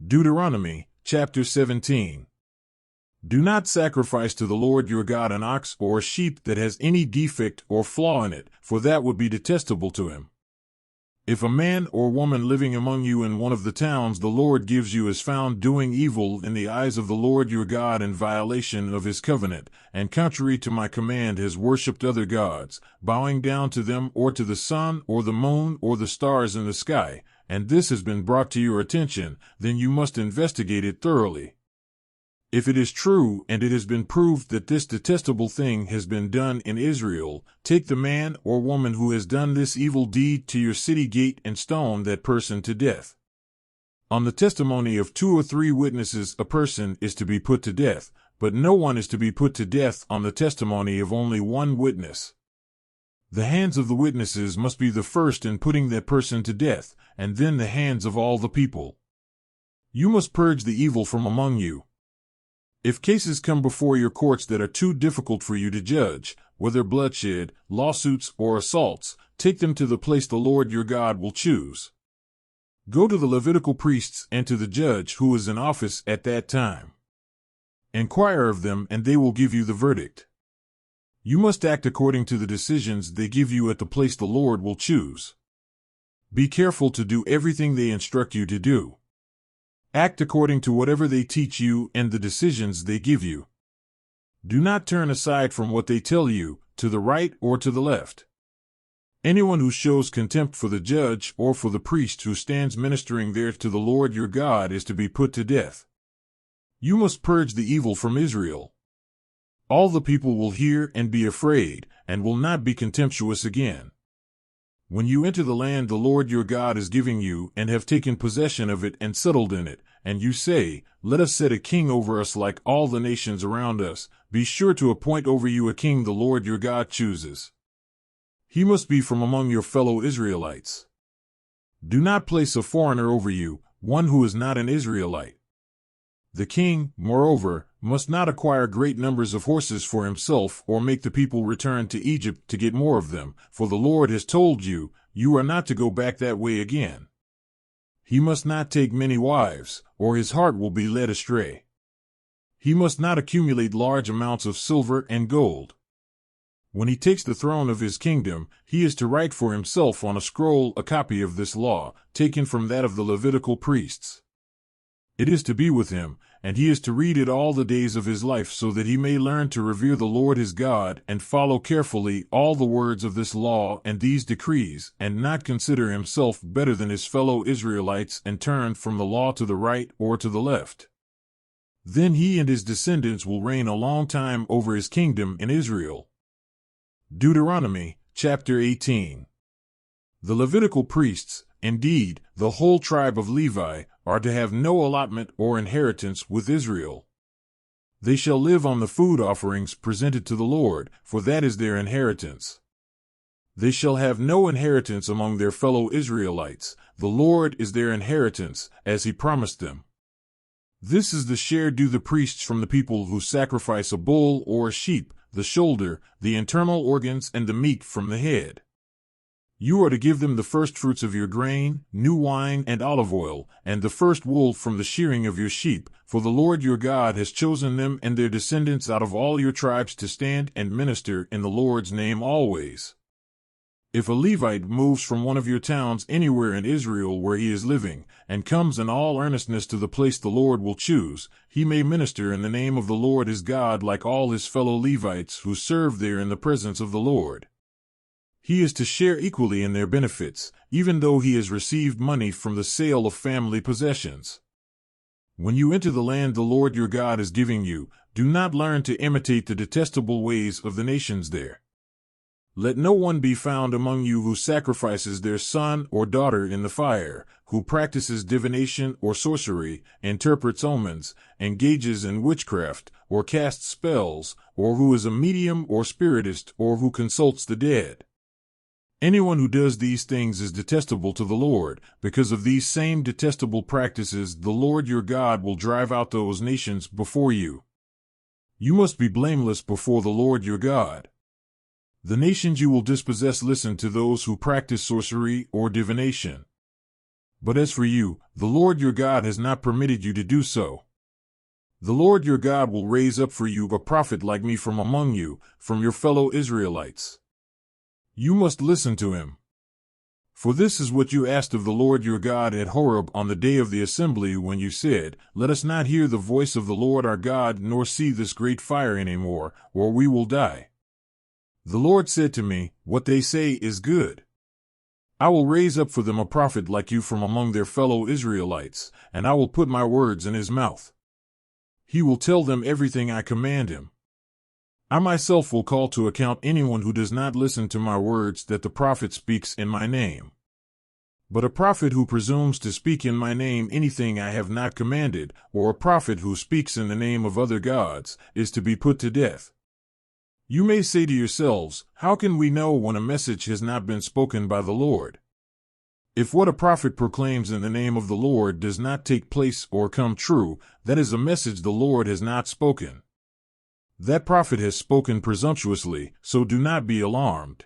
Deuteronomy, chapter 17. Do not sacrifice to the Lord your God an ox or a sheep that has any defect or flaw in it, for that would be detestable to him. If a man or woman living among you in one of the towns the Lord gives you is found doing evil in the eyes of the Lord your God in violation of his covenant, and contrary to my command has worshipped other gods, bowing down to them or to the sun or the moon or the stars in the sky, and this has been brought to your attention, then you must investigate it thoroughly. If it is true and it has been proved that this detestable thing has been done in Israel, take the man or woman who has done this evil deed to your city gate and stone that person to death. On the testimony of 2 or 3 witnesses a person is to be put to death, but no one is to be put to death on the testimony of only one witness. The hands of the witnesses must be the first in putting that person to death, and then the hands of all the people. You must purge the evil from among you. If cases come before your courts that are too difficult for you to judge, whether bloodshed, lawsuits, or assaults, take them to the place the Lord your God will choose. Go to the Levitical priests and to the judge who is in office at that time. Inquire of them and they will give you the verdict. You must act according to the decisions they give you at the place the Lord will choose. Be careful to do everything they instruct you to do. Act according to whatever they teach you and the decisions they give you. Do not turn aside from what they tell you, to the right or to the left. Anyone who shows contempt for the judge or for the priest who stands ministering there to the Lord your God is to be put to death. You must purge the evil from Israel. All the people will hear and be afraid, and will not be contemptuous again. When you enter the land the Lord your God is giving you and have taken possession of it and settled in it, and you say, "Let us set a king over us like all the nations around us," be sure to appoint over you a king the Lord your God chooses. He must be from among your fellow Israelites. Do not place a foreigner over you, one who is not an Israelite. The king, moreover, must not acquire great numbers of horses for himself or make the people return to Egypt to get more of them, for the Lord has told you, you are not to go back that way again. He must not take many wives, or his heart will be led astray. He must not accumulate large amounts of silver and gold. When he takes the throne of his kingdom, he is to write for himself on a scroll a copy of this law, taken from that of the Levitical priests. It is to be with him, and he is to read it all the days of his life so that he may learn to revere the Lord his God and follow carefully all the words of this law and these decrees, and not consider himself better than his fellow Israelites and turn from the law to the right or to the left. Then he and his descendants will reign a long time over his kingdom in Israel. Deuteronomy, chapter 18. The Levitical priests, indeed, the whole tribe of Levi, are to have no allotment or inheritance with Israel. They shall live on the food offerings presented to the Lord, for that is their inheritance. They shall have no inheritance among their fellow Israelites. The Lord is their inheritance, as he promised them. This is the share due the priests from the people who sacrifice a bull or a sheep, the shoulder, the internal organs, and the meat from the head. You are to give them the first fruits of your grain, new wine, and olive oil, and the first wool from the shearing of your sheep, for the Lord your God has chosen them and their descendants out of all your tribes to stand and minister in the Lord's name always. If a Levite moves from one of your towns anywhere in Israel where he is living, and comes in all earnestness to the place the Lord will choose, he may minister in the name of the Lord his God like all his fellow Levites who serve there in the presence of the Lord. He is to share equally in their benefits, even though he has received money from the sale of family possessions. When you enter the land the Lord your God is giving you, do not learn to imitate the detestable ways of the nations there. Let no one be found among you who sacrifices their son or daughter in the fire, who practices divination or sorcery, interprets omens, engages in witchcraft, or casts spells, or who is a medium or spiritist, or who consults the dead. Anyone who does these things is detestable to the Lord. Because of these same detestable practices, the Lord your God will drive out those nations before you. You must be blameless before the Lord your God. The nations you will dispossess listen to those who practice sorcery or divination. But as for you, the Lord your God has not permitted you to do so. The Lord your God will raise up for you a prophet like me from among you, from your fellow Israelites. You must listen to him. For this is what you asked of the Lord your God at Horeb on the day of the assembly, when you said, Let us not hear the voice of the Lord our God, nor see this great fire any more, or we will die. The Lord said to me, What they say is good. I will raise up for them a prophet like you from among their fellow Israelites, and I will put my words in his mouth. He will tell them everything I command him. I myself will call to account anyone who does not listen to my words that the prophet speaks in my name. But a prophet who presumes to speak in my name anything I have not commanded, or a prophet who speaks in the name of other gods, is to be put to death. You may say to yourselves, How can we know when a message has not been spoken by the Lord? If what a prophet proclaims in the name of the Lord does not take place or come true, that is a message the Lord has not spoken. That prophet has spoken presumptuously, so do not be alarmed.